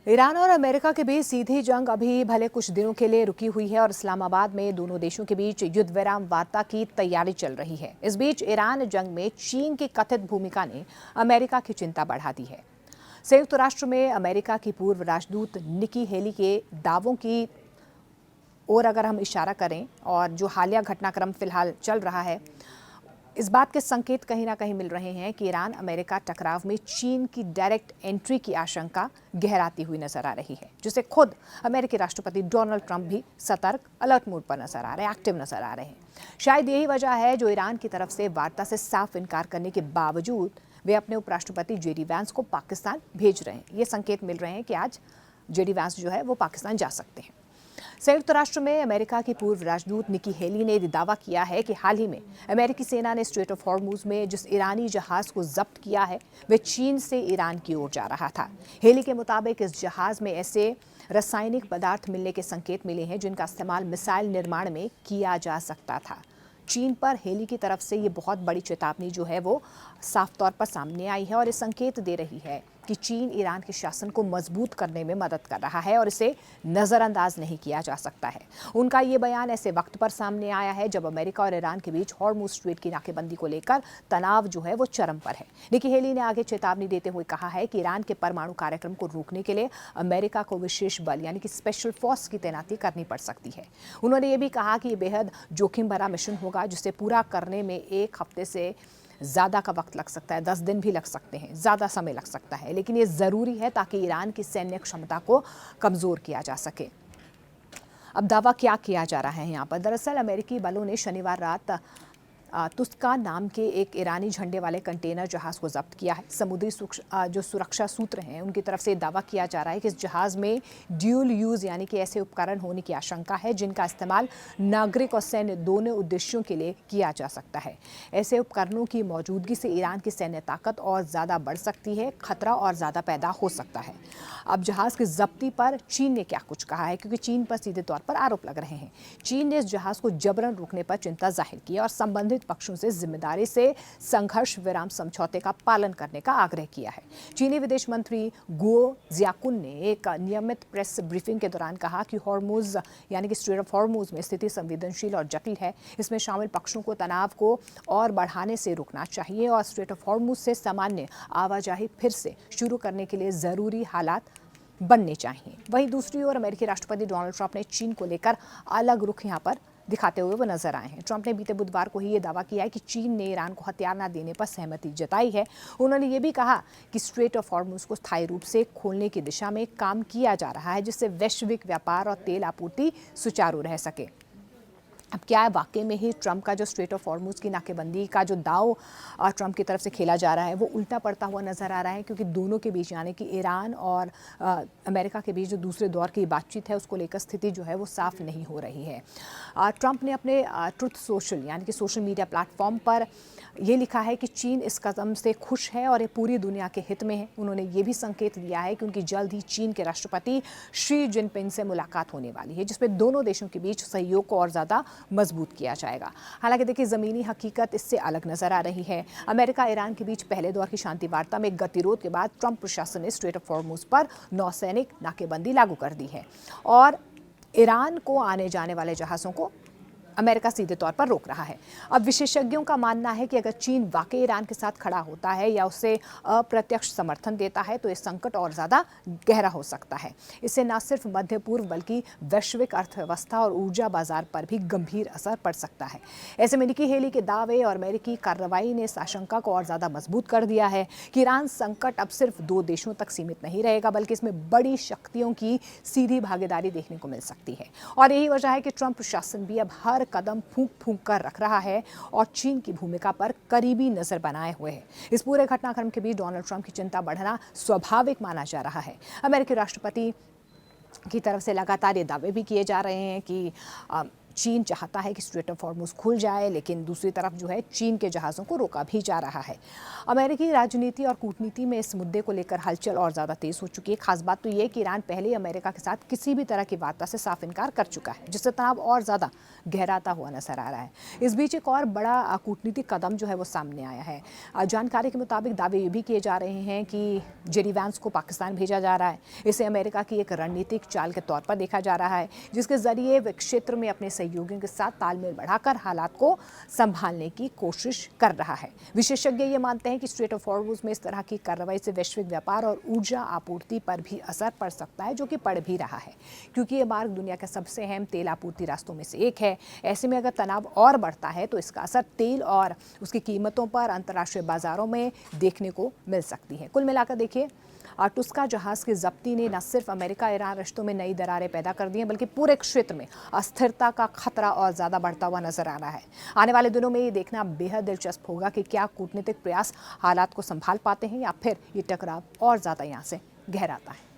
Iran और America के बीच सीधी जंग अभी भले कुछ दिनों के लिए रुकी हुई है और इस्लामाबाद में दोनों देशों के बीच युद्ध विराम वार्ता की तैयारी चल रही है। इस बीच ईरान जंग में चीन की कथित भूमिका ने अमेरिका की चिंता बढ़ा दी है। संयुक्त राष्ट्र में अमेरिका की पूर्व राजदूत निकी हेली के दावों की ओर अगर हम इशारा करें और जो हालिया घटनाक्रम फिलहाल चल रहा है, इस बात के संकेत कहीं ना कहीं मिल रहे हैं कि ईरान अमेरिका टकराव में चीन की डायरेक्ट एंट्री की आशंका गहराती हुई नजर आ रही है, जिसे खुद अमेरिकी राष्ट्रपति डोनाल्ड ट्रंप भी सतर्क अलर्ट मोड पर नजर आ रहे हैं, एक्टिव नजर आ रहे हैं। शायद यही वजह है जो ईरान की तरफ से वार्ता से साफ इनकार करने के बावजूद वे अपने उपराष्ट्रपति जेडी वैंस को पाकिस्तान भेज रहे हैं। ये संकेत मिल रहे हैं कि आज जेडी वैंस जो है वो पाकिस्तान जा सकते हैं। संयुक्त राष्ट्र में अमेरिका की पूर्व राजदूत निकी हेली ने दावा किया है कि हाल ही में अमेरिकी सेना ने स्ट्रेट ऑफ हॉर्मुज में जिस ईरानी जहाज को जब्त किया है वह चीन से ईरान की ओर जा रहा था। हेली के मुताबिक इस जहाज में ऐसे रासायनिक पदार्थ मिलने के संकेत मिले हैं जिनका इस्तेमाल मिसाइल निर्माण में किया जा सकता था। चीन पर हेली की तरफ से ये बहुत बड़ी चेतावनी जो है वो साफ तौर पर सामने आई है और ये संकेत दे रही है कि चीन ईरान के शासन को मजबूत करने में मदद कर रहा है और इसे नज़रअंदाज नहीं किया जा सकता है। उनका ये बयान ऐसे वक्त पर सामने आया है जब अमेरिका और ईरान के बीच हॉर्मुज स्ट्रेट की नाकेबंदी को लेकर तनाव जो है वो चरम पर है। निकी हेली ने आगे चेतावनी देते हुए कहा है कि ईरान के परमाणु कार्यक्रम को रोकने के लिए अमेरिका को विशेष बल यानी कि स्पेशल फोर्स की तैनाती करनी पड़ सकती है। उन्होंने ये भी कहा कि ये बेहद जोखिम भरा मिशन होगा जिसे पूरा करने में 1 हफ्ते से ज़्यादा का वक्त लग सकता है, 10 दिन भी लग सकते हैं, ज़्यादा समय लग सकता है, लेकिन ये ज़रूरी है ताकि ईरान की सैन्य क्षमता को कमज़ोर किया जा सके। अब दावा क्या किया जा रहा है यहाँ पर? दरअसल अमेरिकी बलों ने शनिवार रात तुस्का नाम के एक ईरानी झंडे वाले कंटेनर जहाज को जब्त किया है। समुद्री जो सुरक्षा सूत्र हैं उनकी तरफ से दावा किया जा रहा है कि इस जहाज में ड्यूल यूज़ यानी कि ऐसे उपकरण होने की आशंका है जिनका इस्तेमाल नागरिक और सैन्य दोनों उद्देश्यों के लिए किया जा सकता है। ऐसे उपकरणों की मौजूदगी से ईरान की सैन्य ताकत और ज़्यादा बढ़ सकती है, खतरा और ज़्यादा पैदा हो सकता है। अब जहाज़ की जब्ती पर चीन ने क्या कुछ कहा है, क्योंकि चीन पर सीधे तौर पर आरोप लग रहे हैं। चीन ने इस जहाज़ को जबरन रोकने पर चिंता जाहिर की और संबंधित पक्षों से जिम्मेदारी से संघर्ष विराम समझौते का पालन करने का आग्रह किया है। चीनी विदेश मंत्री गुओ जियाकुन ने एक नियमित प्रेस ब्रीफिंग के दौरान कहा कि हॉर्मुज यानी कि स्ट्रेट ऑफ हॉर्मुज में स्थिति संवेदनशील और जटिल है। इसमें शामिल पक्षों को तनाव को और बढ़ाने से रुकना चाहिए और स्ट्रेट ऑफ हॉर्मुज से सामान्य आवाजाही फिर से शुरू करने के लिए जरूरी हालात बनने चाहिए। वहीं दूसरी ओर अमेरिकी राष्ट्रपति डोनाल्ड ट्रंप ने चीन को लेकर अलग रुख यहां पर दिखाते हुए वो नजर आए हैं। ट्रंप ने बीते बुधवार को ही ये दावा किया है कि चीन ने ईरान को हथियार न देने पर सहमति जताई है। उन्होंने ये भी कहा कि स्ट्रेट ऑफ हॉर्मुज को स्थायी रूप से खोलने की दिशा में काम किया जा रहा है जिससे वैश्विक व्यापार और तेल आपूर्ति सुचारू रह सके। अब क्या है, वाकई में ही ट्रंप का जो स्ट्रेट ऑफ हॉर्मुज की नाकेबंदी का जो दाव ट्रंप की तरफ से खेला जा रहा है वो उल्टा पड़ता हुआ नजर आ रहा है, क्योंकि दोनों के बीच यानी कि ईरान और अमेरिका के बीच जो दूसरे दौर की बातचीत है उसको लेकर स्थिति जो है वो साफ नहीं हो रही है। ट्रंप ने अपने ट्रुथ सोशल यानी कि सोशल मीडिया प्लेटफॉर्म पर ये लिखा है कि चीन इस कदम से खुश है और ये पूरी दुनिया के हित में है। उन्होंने ये भी संकेत दिया है कि उनकी जल्द ही चीन के राष्ट्रपति शी जिनपिंग से मुलाकात होने वाली है जिसमें दोनों देशों के बीच सहयोग को और ज़्यादा मजबूत किया जाएगा। हालांकि देखिए, ज़मीनी हकीकत इससे अलग नजर आ रही है। अमेरिका ईरान के बीच पहले दौर की शांति वार्ता में गतिरोध के बाद ट्रंप प्रशासन ने स्ट्रेट ऑफ हॉर्मुज पर नौसैनिक नाकेबंदी लागू कर दी है और ईरान को आने जाने वाले जहाज़ों को अमेरिका सीधे तौर पर रोक रहा है। अब विशेषज्ञों का मानना है कि अगर चीन वाकई ईरान के साथ खड़ा होता है या उसे अप्रत्यक्ष समर्थन देता है तो ये संकट और ज़्यादा गहरा हो सकता है। इससे न सिर्फ मध्य पूर्व बल्कि वैश्विक अर्थव्यवस्था और ऊर्जा बाजार पर भी गंभीर असर पड़ सकता है। ऐसे में निकी हेली के दावे और अमेरिकी कार्रवाई ने इस आशंका को और ज़्यादा मजबूत कर दिया है कि ईरान संकट अब सिर्फ 2 देशों तक सीमित नहीं रहेगा बल्कि इसमें बड़ी शक्तियों की सीधी भागीदारी देखने को मिल सकती है। और यही वजह है कि ट्रंप प्रशासन भी अब हर कदम फूंक फूंक कर रख रहा है और चीन की भूमिका पर करीबी नजर बनाए हुए है। इस पूरे घटनाक्रम के बीच डोनाल्ड ट्रंप की चिंता बढ़ना स्वाभाविक माना जा रहा है। अमेरिकी राष्ट्रपति की तरफ से लगातार ये दावे भी किए जा रहे हैं कि चीन चाहता है कि स्ट्रेट ऑफ हॉर्मुज खुल जाए, लेकिन दूसरी तरफ जो है चीन के जहाज़ों को रोका भी जा रहा है। अमेरिकी राजनीति और कूटनीति में इस मुद्दे को लेकर हलचल और ज़्यादा तेज हो चुकी है। खास बात तो ये कि ईरान पहले ही अमेरिका के साथ किसी भी तरह की वार्ता से साफ इनकार कर चुका है, जिससे तनाव और ज़्यादा गहराता हुआ नजर आ रहा है। इस बीच एक और बड़ा कूटनीतिक कदम जो है वो सामने आया है। जानकारी के मुताबिक दावे ये भी किए जा रहे हैं कि जेडी वैंस को पाकिस्तान भेजा जा रहा है। इसे अमेरिका की एक रणनीतिक चाल के तौर पर देखा जा रहा है, जिसके जरिए वे क्षेत्र में अपने सहयोगियों के साथ तालमेल बढ़ाकर हालात को संभालने की कोशिश कर रहा है। विशेषज्ञ ये मानते हैं कि स्ट्रेट ऑफ हॉर्मुज में इस तरह की कार्रवाई से वैश्विक व्यापार और ऊर्जा आपूर्ति पर भी असर पड़ सकता है, जो कि पड़ भी रहा है, क्योंकि ये मार्ग दुनिया के सबसे अहम तेल आपूर्ति रास्तों में से एक है। ऐसे में अगर तनाव और बढ़ता है तो इसका असर तेल और उसकी कीमतों पर अंतर्राष्ट्रीय बाजारों में देखने को मिल सकती है। कुल मिलाकर देखिए, टुस्का जहाज की जब्ती ने न सिर्फ अमेरिका ईरान रिश्तों में नई दरारें पैदा कर दी हैं, बल्कि पूरे क्षेत्र में अस्थिरता का खतरा और ज़्यादा बढ़ता हुआ नजर आ रहा है। आने वाले दिनों में ये देखना बेहद दिलचस्प होगा कि क्या कूटनीतिक प्रयास हालात को संभाल पाते हैं या फिर ये टकराव और ज़्यादा यहाँ से गहराता है।